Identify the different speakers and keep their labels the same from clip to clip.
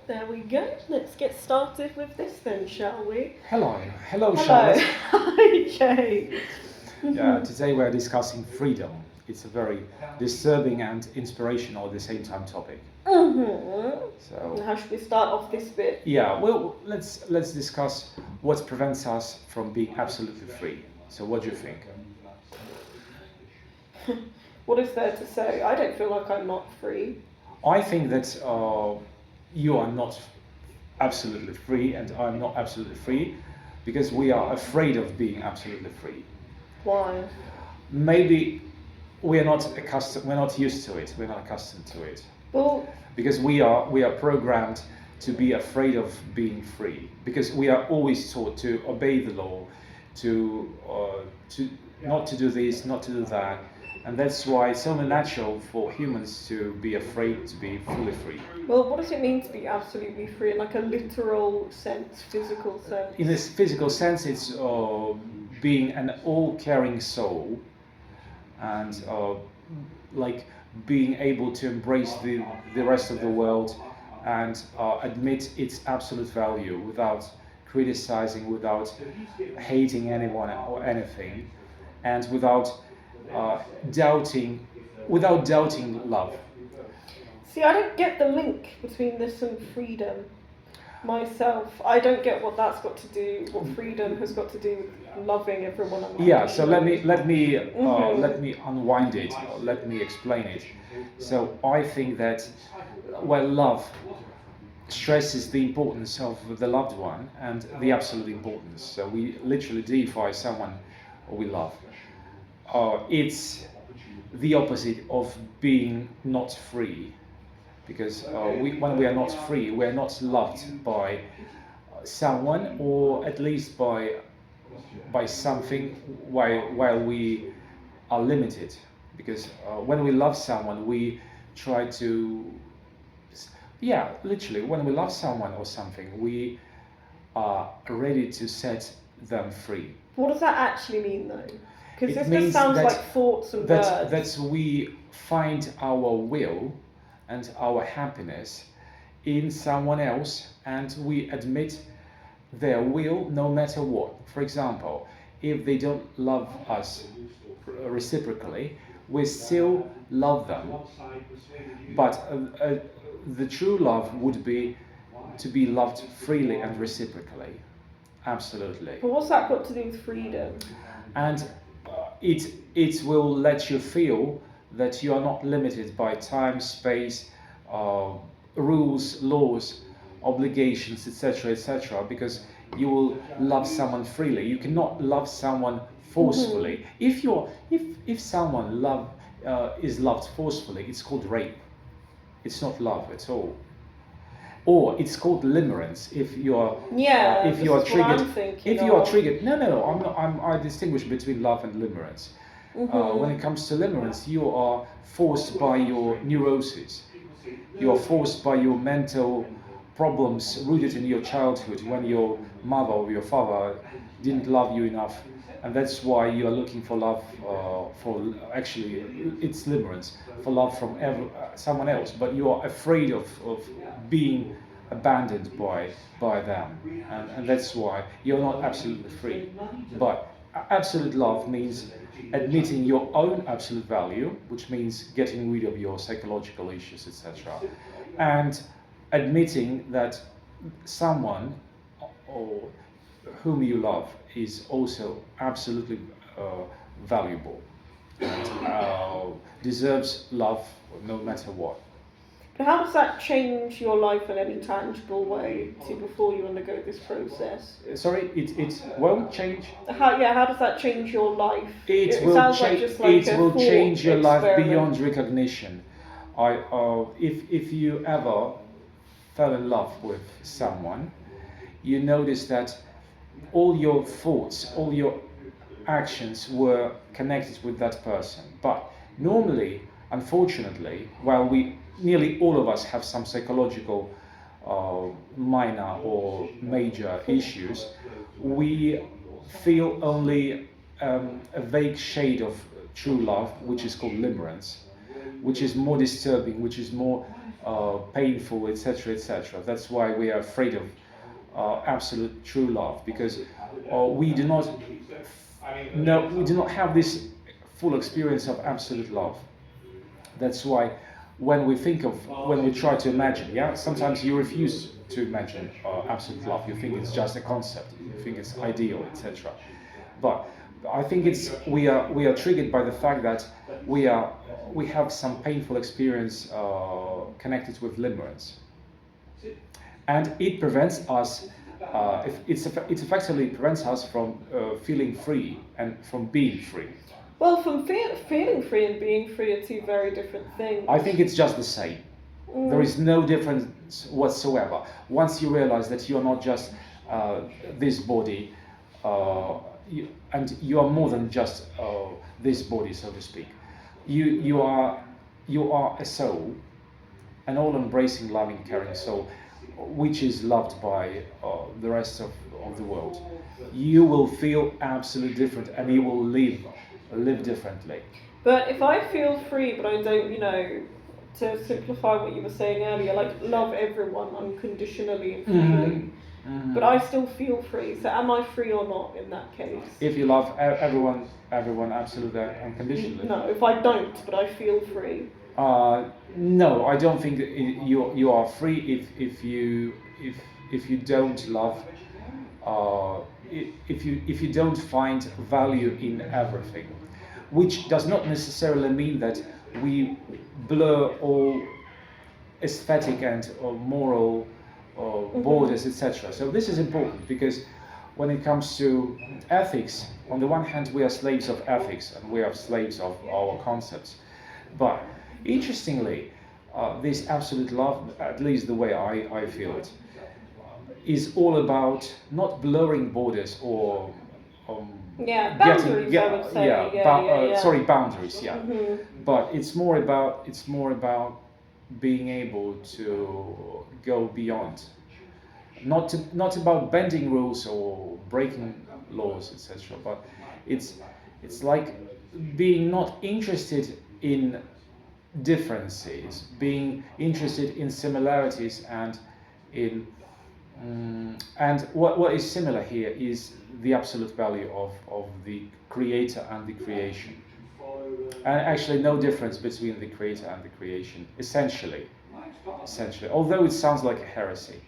Speaker 1: There we go. Let's get started with this then, shall we?
Speaker 2: Hello
Speaker 1: Hello.
Speaker 2: Charlotte.
Speaker 1: Hi, Jay.
Speaker 2: Today we're discussing freedom. It's a very disturbing and inspirational at the same time topic. So
Speaker 1: How should we start off this bit?
Speaker 2: yeah, well, let's discuss what prevents us from being absolutely free. So what do you think?
Speaker 1: What is there to say? I don't feel like I'm not free.
Speaker 2: I think that you are not absolutely free, and I'm not absolutely free, because we are afraid of being absolutely free.
Speaker 1: Why?
Speaker 2: Maybe we're not used to it. We're not accustomed to it.
Speaker 1: Well,
Speaker 2: Because we are programmed to be afraid of being free, because we are always taught to obey the law, to not to do this, not to do that, and that's why it's only natural for humans to be afraid to be fully free.
Speaker 1: well, what does it mean to be absolutely free in like a literal sense, physical sense?
Speaker 2: In this physical sense, it's being an all-caring soul, and like being able to embrace the rest of the world and admit its absolute value without criticizing, without hating anyone or anything, and without doubting love.
Speaker 1: See, I don't get the link between this and freedom myself. I don't get what that's got to do, what freedom has got to do with loving everyone around
Speaker 2: Yeah,
Speaker 1: me.
Speaker 2: so let me unwind it, or let me explain it. So I think that love stresses the importance of the loved one and the absolute importance. So we literally deify someone we love. It's the opposite of being not free, because when we are not free, we are not loved by someone, or at least by something, while we are limited. Because when we love someone, we try to, literally, when we love someone or something, we are ready to set them free.
Speaker 1: What does that actually mean, though? Because
Speaker 2: It
Speaker 1: this
Speaker 2: means
Speaker 1: just sounds
Speaker 2: that-
Speaker 1: like thoughts and words.
Speaker 2: That we find our will and our happiness in someone else, and we admit their will no matter what. For example, if they don't love us reciprocally, we still love them. But the true love would be to be loved freely and reciprocally. Absolutely.
Speaker 1: But what's that got to do with freedom?
Speaker 2: And it will let you feel that you are not limited by time, space, rules, laws, obligations, etc., etc., because you will love someone freely. You cannot love someone forcefully. If someone is loved forcefully, it's called rape. It's not love at all. Or it's called limerence if you are
Speaker 1: this is
Speaker 2: triggered.
Speaker 1: what I'm thinking
Speaker 2: If you are
Speaker 1: of.
Speaker 2: triggered, no, I'm not. I distinguish between love and limerence. When it comes to limerence, you are forced by your neuroses. You are forced by your mental problems rooted in your childhood, when your mother or your father didn't love you enough, and that's why you are looking for love. Actually, it's limerence, for love from someone else, but you are afraid of being abandoned by them, and that's why you're not absolutely free. But absolute love means admitting your own absolute value, which means getting rid of your psychological issues, etc., and admitting that someone or whom you love is also absolutely valuable and deserves love no matter what.
Speaker 1: But how does that change your life in any tangible way before you undergo this process?
Speaker 2: Sorry, it won't change.
Speaker 1: How does that change your life?
Speaker 2: It will
Speaker 1: sounds
Speaker 2: change.
Speaker 1: like just like
Speaker 2: It
Speaker 1: a
Speaker 2: will
Speaker 1: thought
Speaker 2: change your life
Speaker 1: experiment.
Speaker 2: beyond recognition. If you ever fell in love with someone, you notice that all your thoughts, all your actions were connected with that person. But normally, unfortunately, while nearly all of us have some psychological minor or major issues, we feel only a vague shade of true love, which is called limerence, which is more disturbing, which is more painful, etc., etc. That's why we are afraid of absolute true love, because we do not we do not have this full experience of absolute love. That's why when we try to imagine, yeah, sometimes you refuse to imagine absolute love. You think it's just a concept. You think it's ideal, etc. But I think we are triggered by the fact that we have some painful experience connected with limerence, and it prevents us. It effectively prevents us from feeling free and from being free.
Speaker 1: Well, from feeling free and being free are two very different things.
Speaker 2: I think it's just the same. There is no difference whatsoever. Once you realize that you're not just this body, and you are more than just this body, so to speak. You are a soul, an all-embracing, loving, caring soul, which is loved by the rest of the world. You will feel absolutely different, and you will live differently.
Speaker 1: But if I feel free, but I don't, to simplify what you were saying earlier, like love everyone unconditionally and freely, but I still feel free. So am I free or not in that case?
Speaker 2: If you love everyone absolutely unconditionally.
Speaker 1: No, if I don't, but I feel free.
Speaker 2: No, I don't think that you are free if you don't love. If you don't find value in everything, which does not necessarily mean that we blur all aesthetic and moral borders, etc. So this is important, because when it comes to ethics, on the one hand we are slaves of ethics and we are slaves of our concepts, but interestingly, this absolute love, at least the way I feel it, is all about not blurring borders or
Speaker 1: boundaries. I would say.
Speaker 2: Sorry, boundaries. Yeah, but it's more about being able to go beyond, not about bending rules or breaking laws, etc. But it's like being not interested in differences, being interested in similarities, and in and what is similar here is the absolute value of the creator and the creation, and actually no difference between the creator and the creation, essentially, although it sounds like a heresy.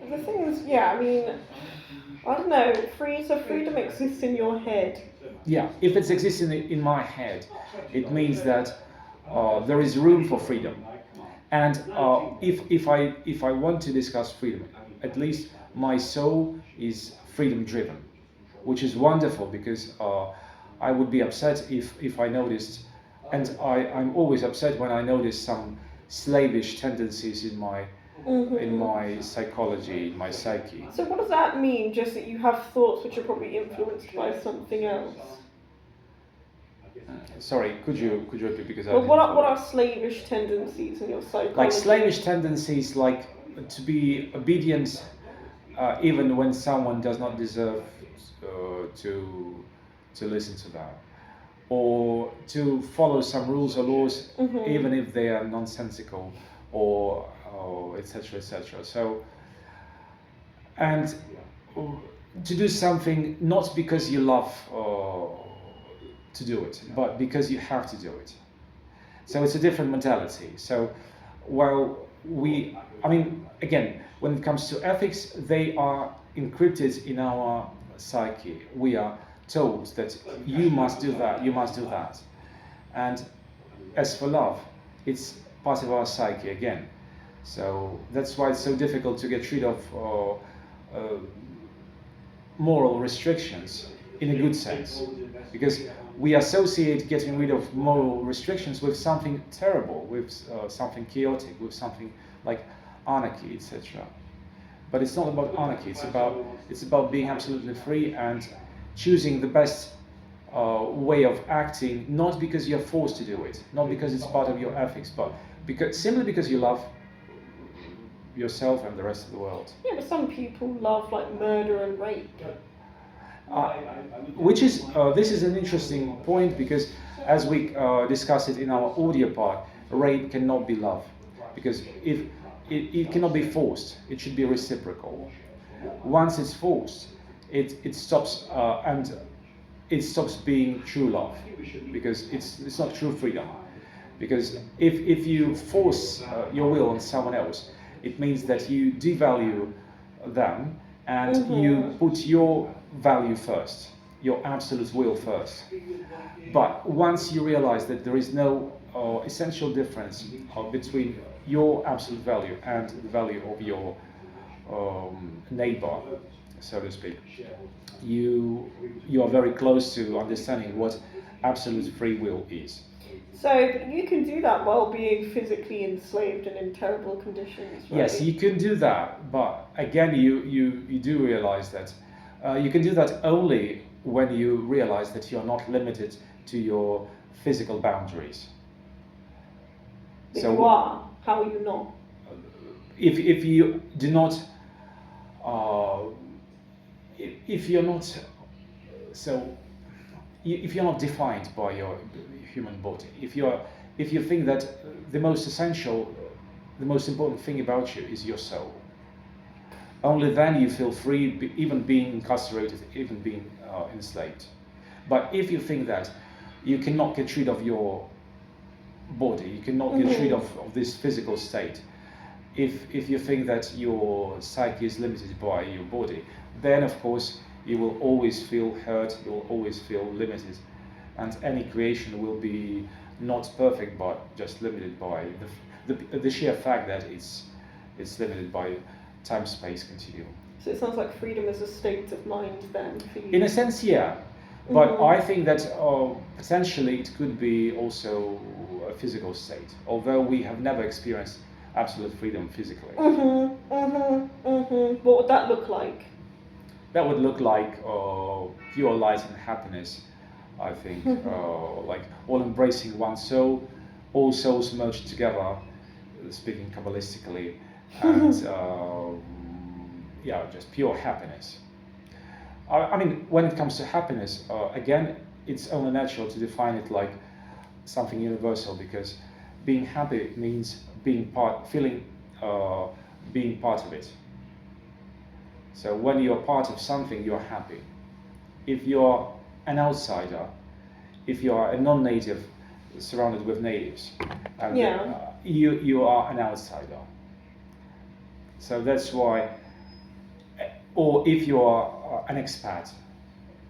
Speaker 1: The thing is, I don't know, freedom exists in your head.
Speaker 2: Yeah, if it exists in my head, it means that there is room for freedom. And if I want to discuss freedom, at least my soul is freedom driven, which is wonderful, because I would be upset if I noticed, and I'm always upset when I notice some slavish tendencies in my psychology, in my psyche.
Speaker 1: So what does that mean? Just that you have thoughts which are probably influenced by something else?
Speaker 2: Sorry, could you repeat, because
Speaker 1: what are slavish tendencies in your psychology?
Speaker 2: Like slavish tendencies, like to be obedient even when someone does not deserve to listen to that, or to follow some rules or laws even if they are nonsensical, or etc. etc. So, and to do something not because you love to do it, but because you have to do it. So it's a different mentality. So while again, when it comes to ethics, they are encrypted in our psyche. We are told that you must do that, you must do that. And as for love, it's part of our psyche again. So that's why it's so difficult to get rid of moral restrictions in a good sense, because we associate getting rid of moral restrictions with something terrible, with something chaotic, with something like anarchy, etc. But it's not about anarchy. It's about being absolutely free and choosing the best way of acting, not because you're forced to do it, not because it's part of your ethics, but simply because you love yourself and the rest of the world.
Speaker 1: Yeah, but some people love like murder and rape.
Speaker 2: This is an interesting point, because as we discussed it in our audio part, rape cannot be love, because if it cannot be forced, it should be reciprocal. Once it's forced, it stops and it stops being true love, because it's not true freedom. Because if you force your will on someone else, it means that you devalue them and you put your value first, your absolute will first. But once you realize that there is no essential difference between your absolute value and the value of your neighbor, so to speak, you are very close to understanding what absolute free will is.
Speaker 1: So you can do that while being physically enslaved and in terrible conditions, right?
Speaker 2: Yes, you can do that, but again, you do realize that you can do that only when you realize that you're not limited to your physical boundaries.
Speaker 1: But so you are. How are you not?
Speaker 2: If you do not, if you're not, so if you're not defined by your human body, if you think that the most essential, the most important thing about you is your soul, only then you feel free, even being incarcerated, even being enslaved. But if you think that you cannot get rid of your body, you cannot get rid of this physical state, if you think that your psyche is limited by your body, then of course you will always feel hurt, you will always feel limited, and any creation will be not perfect but just limited by the sheer fact that it's limited by time-space continuum.
Speaker 1: So it sounds like freedom is a state of mind then for you.
Speaker 2: In a sense, yeah. But I think that potentially it could be also a physical state, although we have never experienced absolute freedom physically.
Speaker 1: What would that look like?
Speaker 2: That would look like pure light and happiness, I think, like all embracing one soul, all souls merged together, speaking Kabbalistically, and yeah, just pure happiness. I mean, when it comes to happiness, again, it's only natural to define it like something universal, because being happy means being part, being part of it. So when you're part of something, you're happy. If you're an outsider, if you are a non-native surrounded with natives, and you are an outsider. So that's why, or if you are an expat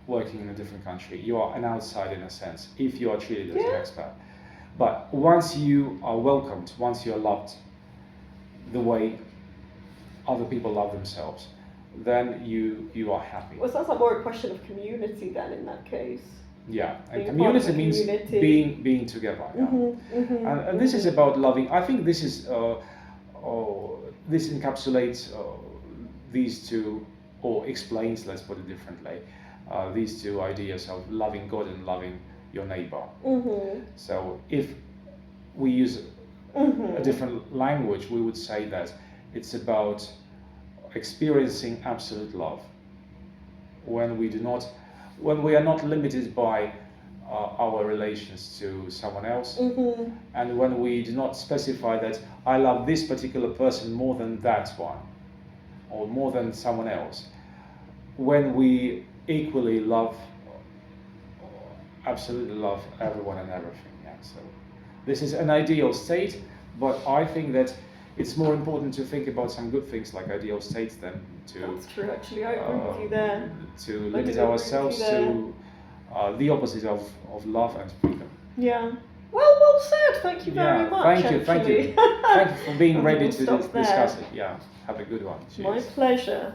Speaker 2: working in a different country, you are an outsider in a sense, if you are treated as an expat. But once you are welcomed, once you are loved the way other people love themselves, then you are happy.
Speaker 1: Well, it sounds like more a question of community then in that case.
Speaker 2: Yeah, and community means being together. Yeah. And this is about loving. I think this is this encapsulates these two, or explains, let's put it differently, these two ideas of loving God and loving your neighbor. So if we use a different language, we would say that it's about experiencing absolute love when we are not limited by our relations to someone else, and when we do not specify that I love this particular person more than that one, or more than someone else, when we equally love, absolutely love everyone and everything. Yeah. So this is an ideal state, but I think that it's more important to think about some good things like ideal states than to...
Speaker 1: That's true, actually, I agree with you there.
Speaker 2: To limit ourselves to the opposite of love and freedom.
Speaker 1: Yeah. Well said. Thank you very much.
Speaker 2: Thank you. Thank you for being ready to discuss it. Yeah. Have a good one. Cheers.
Speaker 1: My pleasure.